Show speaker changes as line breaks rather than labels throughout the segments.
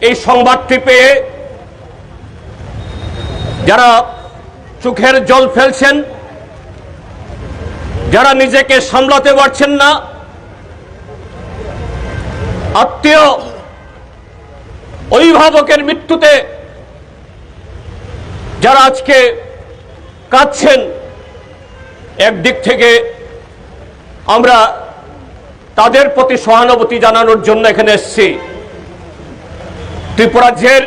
এই সংবাদটি পেয়ে যারা চোখের জল ফেলছেন, যারা নিজেকে সামলাতে পারছেন না, আত্মীয় অভিভাবকের মৃত্যুতে যারা আজকে কাঁদছেন, একদিক থেকে আমরা তাদের প্রতি সহানুভূতি জানানোর জন্য এখানে এসেছি। ত্রিপুরাজ্যের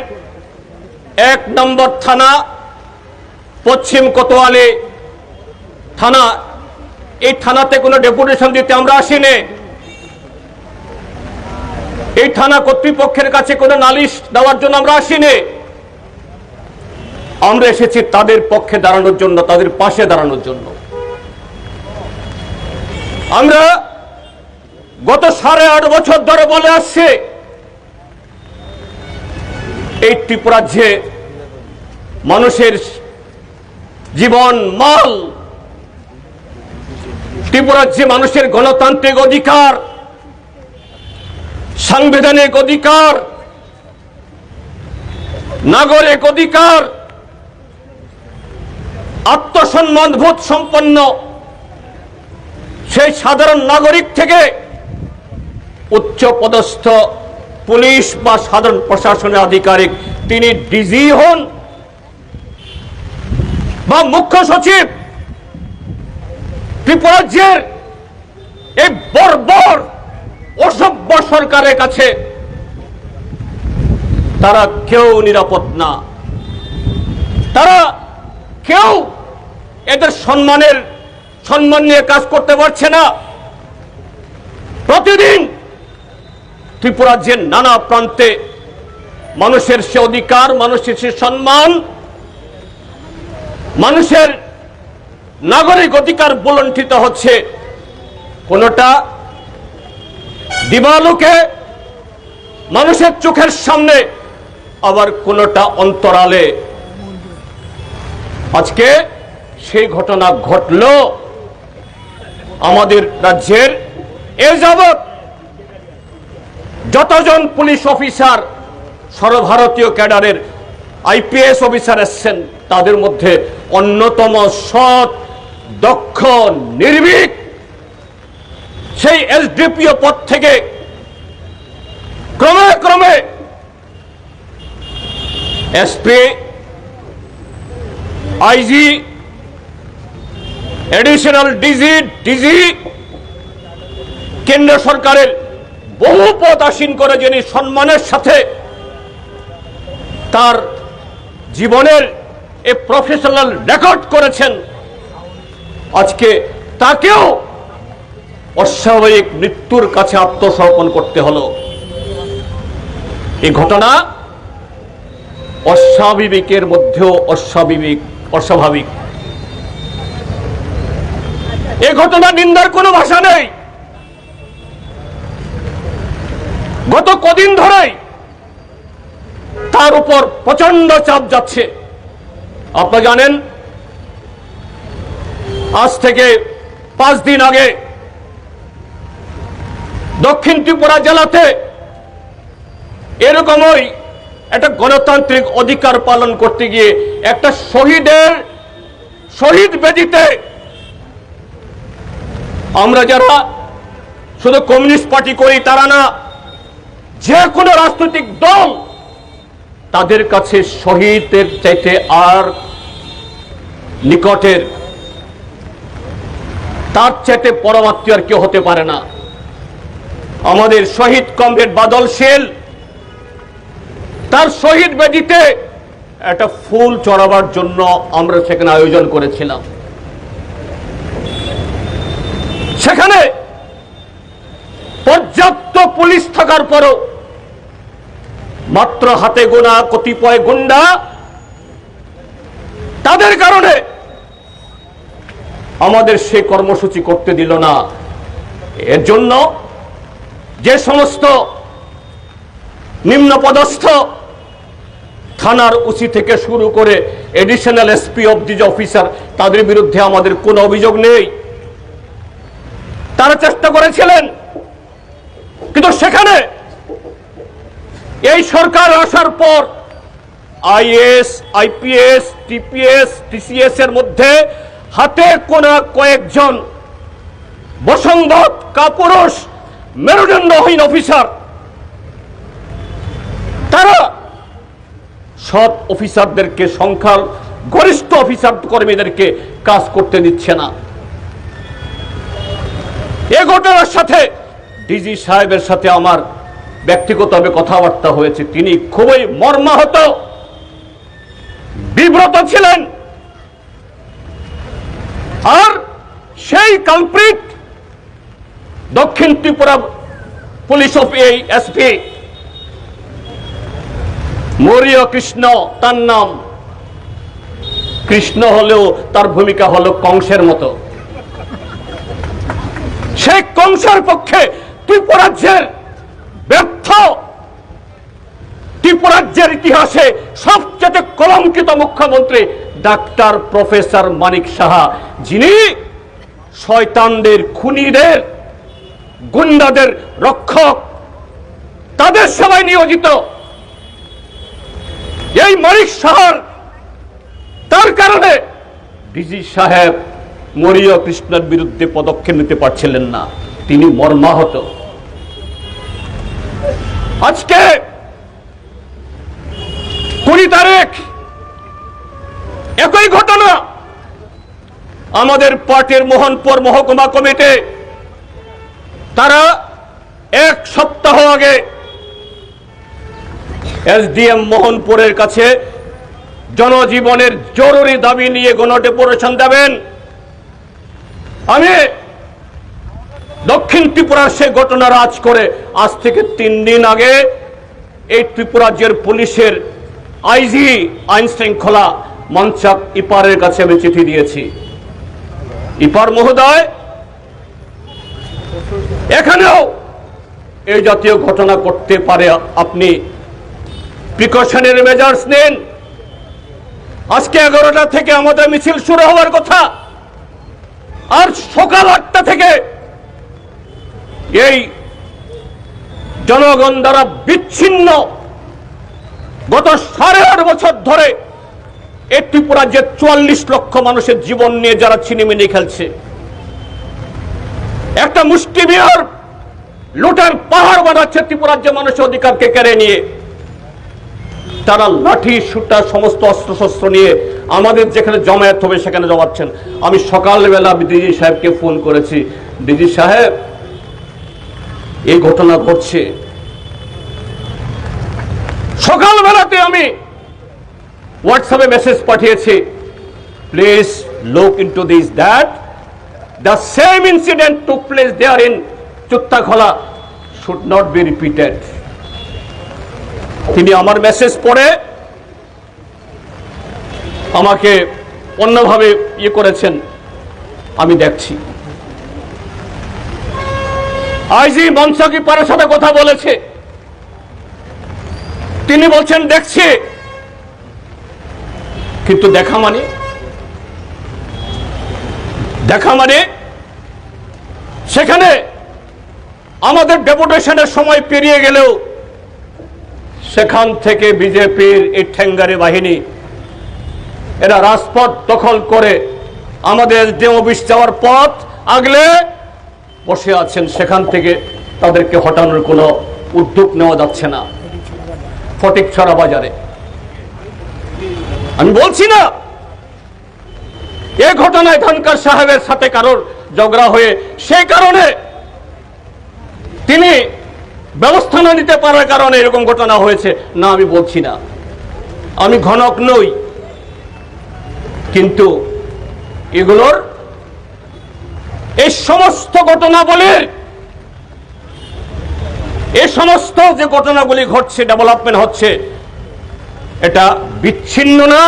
1 নম্বর থানা পশ্চিম কোতোয়ালি থানা, এই থানাতে কোনো ডেপুটেশন দিতে আমরা আসিনি। এই থানা কর্তৃপক্ষের কাছে কোনো নালিশ দেওয়ার জন্য আমরা আসিনি। আমরা এসেছি তাদের পক্ষে দাঁড়ানোর জন্য, তাদের পাশে দাঁড়ানোর জন্য। আমরা গত 8.5 বছর ধরে বলে আসছি, এই ত্রিপুরাজ্যে মানুষের জীবন মাল, ত্রিপুরাজ্যে মানুষের গণতান্ত্রিক অধিকার, সাংবিধানিক অধিকার, নাগরিক অধিকার, আত্মসম্মানবোধ সম্পন্ন সেই সাধারণ নাগরিক থেকে উচ্চ পদস্থ পুলিশ বা সাধারণ প্রশাসনের আধিকারিক, তিনি ডিজি হন বা মুখ্য সচিব, ত্রিপুরাজ্যের এই বর্বর অসভ্য সরকারের কাছে তারা কেউ নিরাপদ না। তারা কেউ এদের সম্মান নিয়ে কাজ করতে পারছে না। প্রতিদিন ত্রিপুরাজ্যের নানা প্রান্তে মানুষের সে অধিকার, মানুষের সে সম্মান, মানুষের নাগরিক অধিকার বলণ্ঠিত হচ্ছে। কোনটা দিবালোকে মানুষের চোখের সামনে, আবার কোনটা অন্তরালে। আজকে সেই ঘটনা ঘটল আমাদের রাজ্যের। এ যাবৎ যতজন পুলিশ অফিসার, সর্বভারতীয় ক্যাডারের আইপিএস অফিসার এসছেন, তাদের মধ্যে অন্যতম সৎ, দক্ষ, নির্ভীক সেই এসডিপিও পদ থেকে ক্রমে ক্রমে এসপি, আইজি, এডিশনাল ডিজি, কেন্দ্র সরকারের বহু পদ আসীন করে যিনি সম্মানের সাথে তার জীবনের এ প্রফেশনাল রেকর্ড করেছেন, আজকে তাকেও অস্বাভাবিক মৃত্যুর কাছে আত্মসমর্পণ করতে হলো। এই ঘটনা অস্বাভাবিকের মধ্যেও অস্বাভাবিক। এই ঘটনা নিন্দার কোনো ভাষা নেই। গত কদিন ধরেই তার উপর প্রচন্ড চাপ যাচ্ছে। আপনারা জানেন, আজ থেকে 5 দিন আগে দক্ষিণ ত্রিপুরা জেলাতে এরকমই একটা গণতান্ত্রিক অধিকার পালন করতে গিয়ে একটা শহীদ বেদিতে আমরা যারা শুধু কমিউনিস্ট পার্টি করি তারা না, যে কোনো রাজনৈতিক দল, তাদের কাছে শহীদের চাইতে আর নিকটের, তার চাইতে পরমাত্মীয় আর কেউ হতে পারে না। আমাদের শহীদ কমরেড বাদল শীল, তার শহীদ বেদিতে একটা ফুল চড়াবার জন্য আমরা সেখানে আয়োজন করেছিলাম। সেখানে পর্যাপ্ত পুলিশ থাকার পরও মাত্র হাতে গোনা কতিপয় গুন্ডা, তাদের কারণে আমাদের সেই কর্মসূচি করতে দিল না। এর জন্য যে সমস্ত নিম্নপদস্থ থানার ওসি থেকে শুরু করে এডিশনাল এসপি অবধি যে অফিসার, তাদের বিরুদ্ধে আমাদের কোনো অভিযোগ নেই। তারা চেষ্টা করেছিলেন, কিন্তু সেখানে এই সরকার আসার পর আইএস, আইপিএস, টিপিএস, টিসিএস এর মধ্যে হাতে কোনা কয়েকজন বসংবদ কাপুরুষ মেরুদণ্ডহীন অফিসার, তারা সৎ অফিসারদেরকে, সংখ্যার গরিষ্ঠ অফিসার কর্মীদেরকে কাজ করতে দিচ্ছে না। এ ঘটনার সাথে ডিজি সাহেবের সাথে আমার ব্যক্তিগতভাবে কথাবার্তা হয়েছে। তিনি খুবই মর্মাহত, বিব্রত ছিলেন। আর সেই কালপ্রিট দক্ষিণ ত্রিপুরা পুলিশ এসপি মৌর্য কৃষ্ণ, তার নাম কৃষ্ণ হলেও তার ভূমিকা হলো কংসের মতো। সেই কংসের পক্ষে ত্রিপুরাজ্যের ব্যর্থ, ত্রিপুরাজ্যের ইতিহাসে সবচেয়ে কলঙ্কিত মুখ্যমন্ত্রী ডাক্তার প্রফেসর মানিক সাহা, যিনি শয়তানদের, খুনিদের, গুন্ডাদের রক্ষক, তাদের সবাই নিয়োজিত। এই মানিক সাহার তার কারণে ডিজি সাহেব মৌর্য কৃষ্ণের বিরুদ্ধে পদক্ষেপ নিতে পারছিলেন না। তিনি মর্মাহত। আজকে 20 তারিখ একই ঘটনা, আমাদের পার্টির মোহনপুর মহকুমা কমিটি তারা এক সপ্তাহ আগে এসডিএম মোহনপুরের কাছে জনজীবনের জরুরি দাবি নিয়ে গণডেপুটেশন দেবেন। আমি দক্ষিণ ত্রিপুরার সে ঘটনা রাজ করে আজ থেকে 3 দিন আগে এই ত্রিপুরাজ্যের পুলিশের আইজি, আইন শৃঙ্খলা মঞ্চাক ইপারের কাছে আমি চিঠি দিয়েছি। ইপার মহোদয়, এখানেও এই জাতীয় ঘটনা করতে পারে, আপনি প্রিকশনের মেজার্স নেন। আজকে 11টা থেকে আমাদের মিছিল শুরু হওয়ার কথা, আর সকাল 8টা থেকে এই জনগণ দ্বারা বিচ্ছিন্ন গত 8.5 বছর ধরে এই ত্রিপুরার যে 44 লক্ষ মানুষের জীবন নিয়ে যারা ছিনিমিনি খেলছে, একটা মুষ্টিমেয় লুটের পাহাড় বানাচ্ছে ত্রিপুরার যে মানুষের অধিকারকে কেড়ে নিয়ে। তারা লাঠি, সুটা, সমস্ত অস্ত্রশস্ত্র নিয়ে আমাদের যেখানে জমায়েত হবে সেখানে জমাচ্ছেন। আমি সকালবেলা ডিজি সাহেবকে ফোন করেছি, ডিজি সাহেব এই ঘটনা ঘটছে। সকালবেলাতে আমি হোয়াটসঅ্যাপে মেসেজ পাঠিয়েছি, please look into this, that the same incident took place there in Chuttakhola should not be repeated. তিনি আমার মেসেজ পড়ে আমাকে অন্যভাবে করেছেন, আমি দেখছি। আইজি মনসাকি পারের সাথে কথা বলেছে, তিনি বলছেন দেখছি, কিন্তু দেখা মানে সেখানে আমাদের ডেপুটেশনের সময় পেরিয়ে গেলেও সেখান থেকে বিজেপির এই ঠেঙ্গারি বাহিনী এরা রাজপথ দখল করে আমাদের অফিস যাওয়ার পথ আগলে বসে আছেন। সেখান থেকে তাদেরকে হটানোর কোনো উদ্যোগ নেওয়া যাচ্ছে না। ফটিকছড়া বাজারে আমি বলছি না এই ঘটনায় ধনকর সাহেবের সাথে কারোর ঝগড়া হয়ে সেই কারণে তিনি ব্যবস্থা না নিতে পারার কারণে এরকম ঘটনা হয়েছে, না আমি বলছি না, আমি ঘনক নই। কিন্তু এগুলোর এই সমস্ত ঘটনাবলীর, এই সমস্ত যে ঘটনাগুলি ঘটছে, ডেভেলপমেন্ট হচ্ছে, এটা বিচ্ছিন্ন না।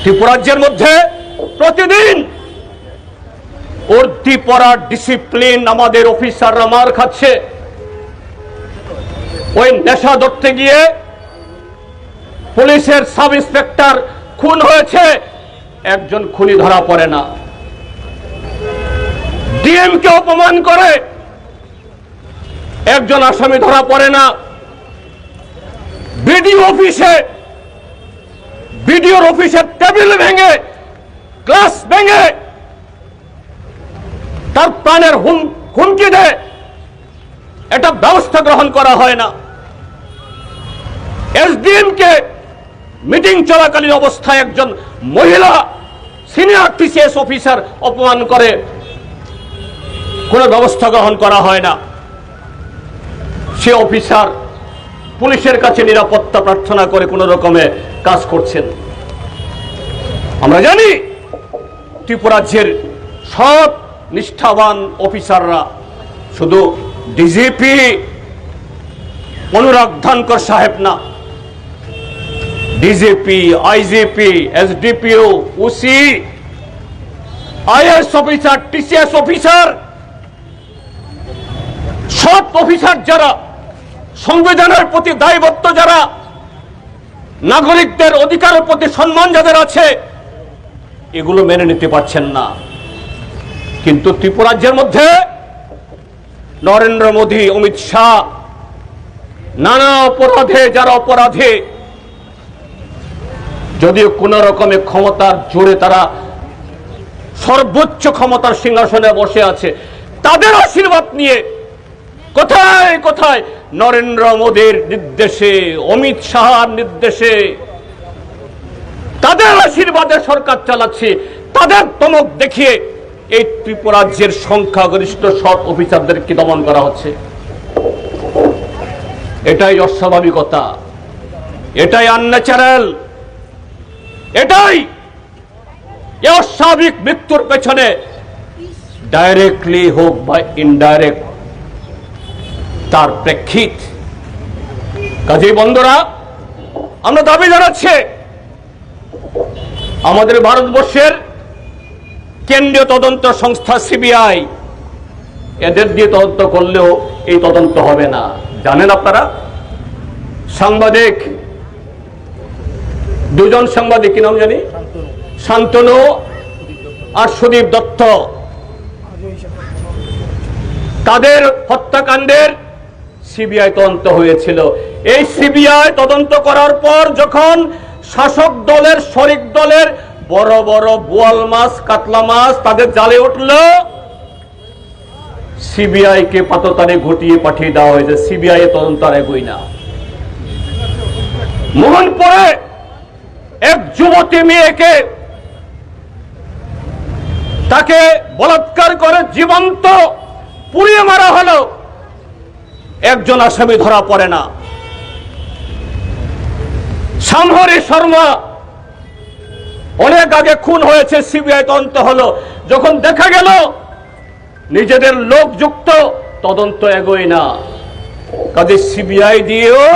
ত্রিপুরাজ্যের মধ্যে প্রতিদিন অর্ধি পড়া ডিসিপ্লিন আমাদের অফিসাররা মার খাচ্ছে। ওই নেশা ধরতে গিয়ে পুলিশের সাব ইন্সপেক্টর খুন হয়েছে, একজন খুনি ধরা পড়ে না। ডিএম কে অপমান করে একজন আসামি ধরা পড়ে না। বিডিওর অফিসের টেবিল ভেঙে, গ্লাস ভেঙে তার প্রাণের হুমকি দেয়, এটা ব্যবস্থা গ্রহণ করা হয় না। এসডিএম কে মিটিং চলাকালীন অবস্থায় একজন মহিলা সিনিয়র টিসিএস অফিসার অপমান করে, কোনো ব্যবস্থা গ্রহণ করা হয় না। সে অফিসার পুলিশের কাছে নিরাপত্তা প্রার্থনা করে কোনো রকমে কাজ করছেন। আমরা জানি ত্রিপুরাজ্যের সব নিষ্ঠাবান অফিসাররা, শুধু ডিজিপি অনুরাগ ধানকর সাহেব না, DGP, IGP, SDPO, OC, IAS officer, TCS officer, সব অফিসার যারা সংবিধানের প্রতি দায়বদ্ধ, যারা নাগরিকদের অধিকারের প্রতি সম্মান যাদের আছে, এগুলো মেনে নিতে পারছেন না। কিন্তু ত্রিপুরাজ্যের মধ্যে নরেন্দ্র মোদী, অমিত শাহ নানা অপরাধে যারা অপরাধী, যদিও কোন রকমে ক্ষমতার জোরে তারা সর্বোচ্চ ক্ষমতার সিংহাসনে বসে আছে, তাদের আশীর্বাদ নিয়ে কোথায় কোথায় নরেন্দ্র মোদীর নির্দেশে, অমিত শাহর নির্দেশে, তাদের আশীর্বাদে সরকার চালাচ্ছে, তাদের তমক দেখিয়ে এই ত্রিপুরাজ্যের সংখ্যাগরিষ্ঠ সব অফিসারদেরকে দমন করা হচ্ছে। এটাই অস্বাভাবিকতা, এটাই আনন্যাচারাল, এটাই অস্বাভাবিক মৃত্যুর পেছনে ডাইরেক্টলি হোক বা ইনডাইরেক্ট তার প্রেক্ষিত। কাজেই বন্ধুরা, আমরা দাবি জানাচ্ছি আমাদের ভারতবর্ষের কেন্দ্রীয় তদন্ত সংস্থা সিবিআই, এদের দিয়ে তদন্ত করলেও এই তদন্ত হবে না। জানেন আপনারা, সাংবাদিক, দুজন সাংবাদিক, কি নাম জানি, শান্তনু আর সুদীপ দত্ত, তাদের হত্যাকাণ্ডের সিবিআই তদন্ত হয়েছিল। এই সিবিআই তদন্ত করার পর যখন শাসক দলের, শরিক দলের বড় বড় বোয়াল মাছ, কাতলা মাছ তাদের জালে উঠল, সিবিআই কে পাততারে ঘটিয়ে পাঠিয়ে দেওয়া হয়েছে। সিবিআই তদন্ত আর এগোয় না। মোহনপুরে এক যুবতী মেয়েকে তাকে বলাৎকার করে জীবন্ত পুড়িয়ে মারা হলো, একজন আসামি ধরা পড়ে না। সামহরি শর্মা অনেক আগে খুন হয়েছে, সিবিআই তদন্ত হলো, যখন দেখা গেল নিজেদের লোক যুক্ত, তদন্ত এগোয় না। কাজে সিবিআই দিয়েও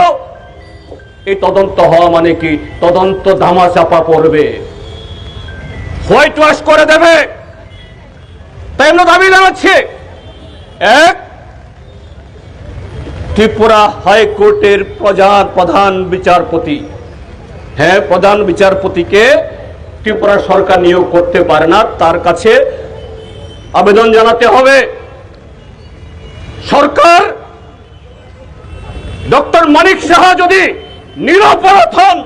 এই তদন্ত হওয়া মানে কি, তদন্ত ধামাচাপা পড়বে, হোয়াইট ওয়াশ করে দেবে। তাই আমরা দাবি জানাচ্ছি, এক, ত্রিপুরা হাইকোর্টের প্রধান বিচারপতি, হ্যাঁ, প্রধান বিচারপতিকে ত্রিপুরা সরকার নিয়োগ করতে পারে না, তার কাছে আবেদন জানাতে হবে। সরকার ডক্টর মানিক সাহা যদি নিরপরাধ হন,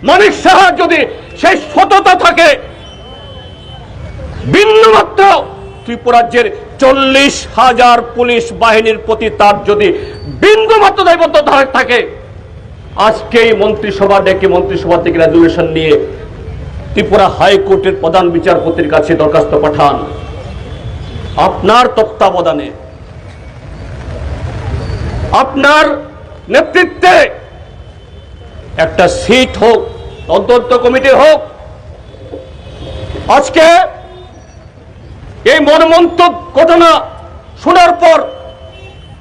মানিক সাহা যদি সেই সততা থাকে, বিন্দুমাত্র ত্রিপুরাজ্যের 40,000 পুলিশ বাহিনীর প্রতি তার যদি বিন্দুমাত্র দায়বদ্ধতা থাকে, আজকেই মন্ত্রিসভা ডেকে মন্ত্রিসভা থেকে রেজুলেশন নিয়ে ত্রিপুরা হাইকোর্টের প্রধান বিচারপতির কাছে দরখাস্ত পাঠান। আপনার তত্ত্বাবধানে, আপনার নেতৃত্বে একটা সিট হোক, তদন্ত কমিটি হোক। আজকে এই মর্মন্তুদ ঘটনা শোনার পর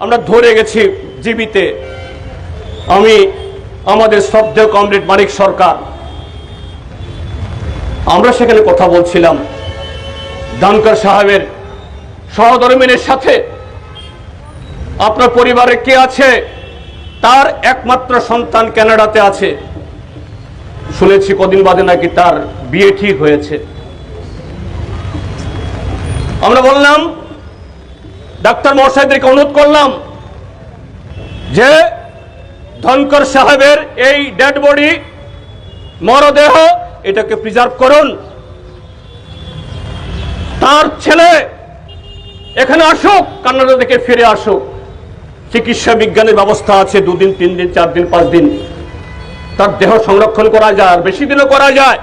আমরা ধরে গেছি জীবিতে। আমি আমাদের শ্রদ্ধেয় কমরেড মানিক সরকার, আমরা সেখানে কথা বলছিলাম ধানকর সাহেবের সহধর্মিনীর সাথে। আপনার পরিবারে কে আছে? তার একমাত্র সন্তান কানাডাতে আছে, শুনেছি কদিন বাদে নাকি তার বিয়ে ঠিক হয়েছে। আমরা বললাম, ডাক্তার মহাশয়দেরকে অনুরোধ করলাম যে ধনকর সাহেবের এই ডেড বডি, মরদেহ, এটাকে প্রিজার্ভ করুন। তার ছেলে এখানে আসুক, কানাডা থেকে ফিরে আসুক। চিকিৎসা বিজ্ঞানের ব্যবস্থা আছে, 2 দিন 3 দিন 4 দিন 5 দিন তার দেহ সংরক্ষণ করা যায়, আর বেশি দিনও করা যায়।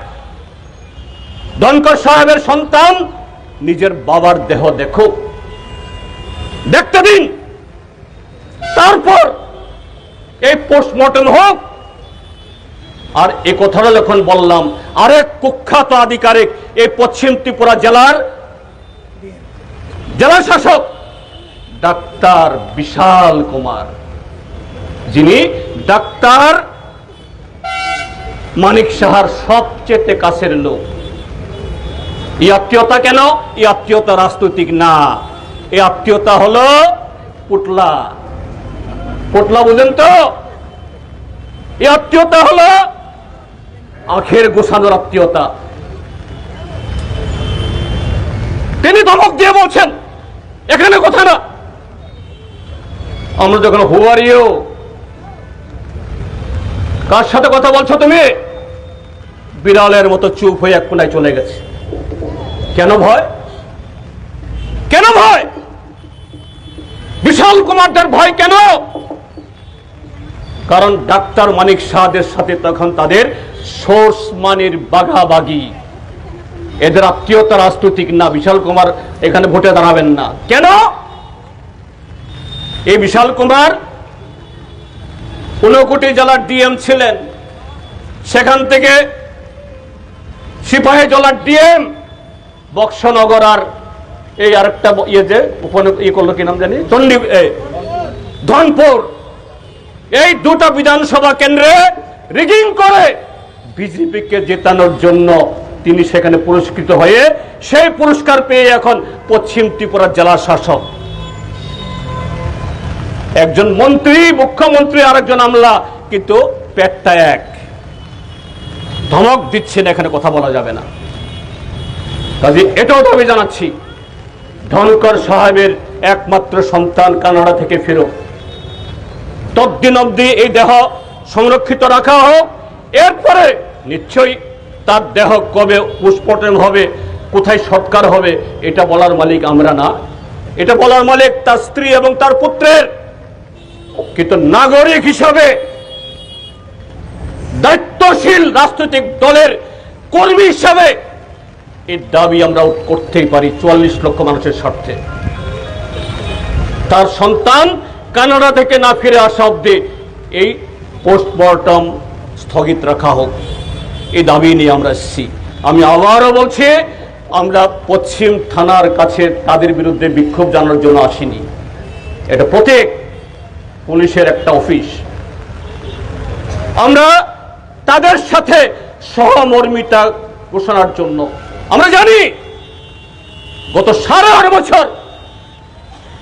ধনকর সাহেবের সন্তান নিজের বাবার দেহ দেখুক, দেখতে দিন, তারপর এই পোস্টমর্টম হোক। আর এই কথাটা যখন বললাম, আরেক কুখ্যাত আধিকারিক, এই পশ্চিম ত্রিপুরা জেলার জেলা শাসক ডাক্তার বিশাল কুমার, যিনি ডাক্তার মানিক সাহার সবচেয়ে কাছের লোক। এই আত্মীয়তা কেন? এই আত্মীয়তা রাজনৈতিক না, এই আত্মীয়তা হলো পুটলা। পুটলা বুঝেন তো? এই আত্মীয়তা হলো আখের গোছানোর আত্মীয়তা। তিনি ধমক দিয়ে বলছেন, এখানে কথা না। আমরা যখন হু আর ইউ, কার সাথে কথা বলছো তুমি? বিড়ালের মতো চুপ হয়ে এক কোনায় চলে গেছে। কেন ভয়? কেন ভয়? বিশাল কুমারদের ভয় কেন? কারণ ডাক্তার মানিক সাহাদের সাথে তখন তাদের সোর্স মানির বাঘাবাগি। এদের আত্মীয়তা রাজনৈতিক না। বিশাল কুমার এখানে ভোটে দাঁড়াবেন না। কেন? এই বিশাল কুমার 15 জেলার ডিএম ছিলেন, সেখান থেকে সিপাহীজলার ডিএম, বক্সনগর আর এই আরেকটা ইয়ে যে করলো, কি নাম জানি, ধনপুর, এই 2টা বিধানসভা কেন্দ্রে রিগিং করে বিজেপিকে জেতানোর জন্য তিনি সেখানে পুরস্কৃত হয়ে সেই পুরস্কার পেয়ে এখন পশ্চিম ত্রিপুরা জেলা শাসক। একজন মন্ত্রী, মুখ্যমন্ত্রী, আরেকজন আমলা, কিন্তু পেটটা এক। ধমক দিচ্ছেন, এখানে কথা বলা যাবে না। কাজে এটাও দাবি জানাচ্ছি, ধনকর সাহেবের একমাত্র সন্তান কানাডা থেকে ফেরো, ততদিন অবধি এই দেহ সংরক্ষিত রাখা হোক। এরপরে নিশ্চয়ই তার দেহ কবে পোস্টমর্টম হবে, কোথায় সৎকার হবে, এটা বলার মালিক আমরা না, এটা বলার মালিক তার স্ত্রী এবং তার পুত্রের। কিন্তু নাগরিক হিসাবে, দায়িত্বশীল রাজনৈতিক দলের কর্মী হিসাবে এই দাবি আমরা করতেই পারি 44 লক্ষ মানুষের স্বার্থে। তার সন্তান কানাডা থেকে না ফিরে আসা অব্দি এই পোস্টমর্টম স্থগিত রাখা হোক, এই দাবি নিয়ে আমরা এসেছি। আমি আবারও বলছি, আমরা পশ্চিম থানার কাছে তাদের বিরুদ্ধে বিক্ষোভ জানানোর জন্য আসিনি। এটা প্রত্যেক পুলিশের একটা অফিস। আমরা তাদের সাথে সহমর্মিতা ঘোষণার জন্য, আমরা জানি গত 8.5 বছর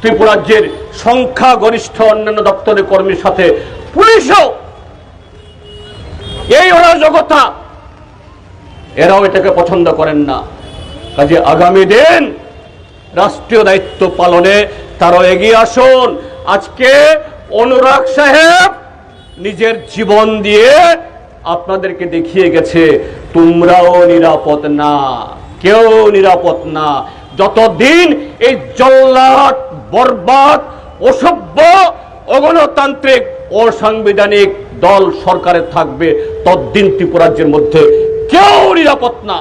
ত্রিপুরা রাজ্যের সংখ্যাগরিষ্ঠ অন্যান্য দপ্তরের কর্মীর সাথে পুলিশও এই অরাজকতা, এরাও এটাকে পছন্দ করেন না। কাজে আগামী দিন রাষ্ট্রীয় দায়িত্ব পালনে তারাও এগিয়ে আসুন। আজকে অনুরাগ সাহেব নিজের জীবন দিয়ে আপনাদেরকে দেখিয়ে গেছে, তোমরাও নিরাপদ না, কেউ নিরাপদ না। যতদিন এই জল্লাদ, বরবাদ, অসভ্য, অগণতান্ত্রিক, অসাংবিধানিক দল সরকারে থাকবে, ততদিন ত্রিপুরা রাজ্যের মধ্যে কেউ নিরাপদ না।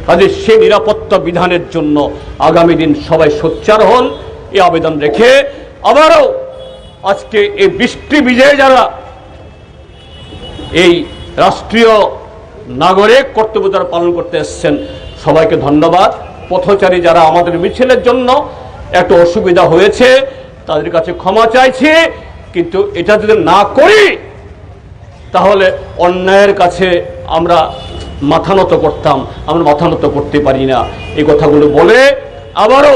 কাজে সেই নিরাপত্তা বিধানের জন্য আগামী দিন সবাই সোচ্চার হন, এই আবেদন রেখে আবারও আজকে এই বৃষ্টি বিজয়ে যারা এই রাষ্ট্রীয় নাগরিক কর্তব্য যারা পালন করতে এসেছেন, সবাইকে ধন্যবাদ। পথচারী যারা আমাদের মিছিলের জন্য একটু অসুবিধা হয়েছে, তাদের কাছে ক্ষমা চাইছি। কিন্তু এটা যদি না করি তাহলে অন্যায়ের কাছে আমরা মাথা নত করতাম, আমরা মাথা নত করতে পারি না। এই কথাগুলো বলে আবারও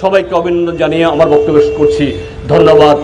সবাইকে অভিনন্দন জানিয়ে আমার বক্তব্য শেষ করছি। ধন্যবাদ।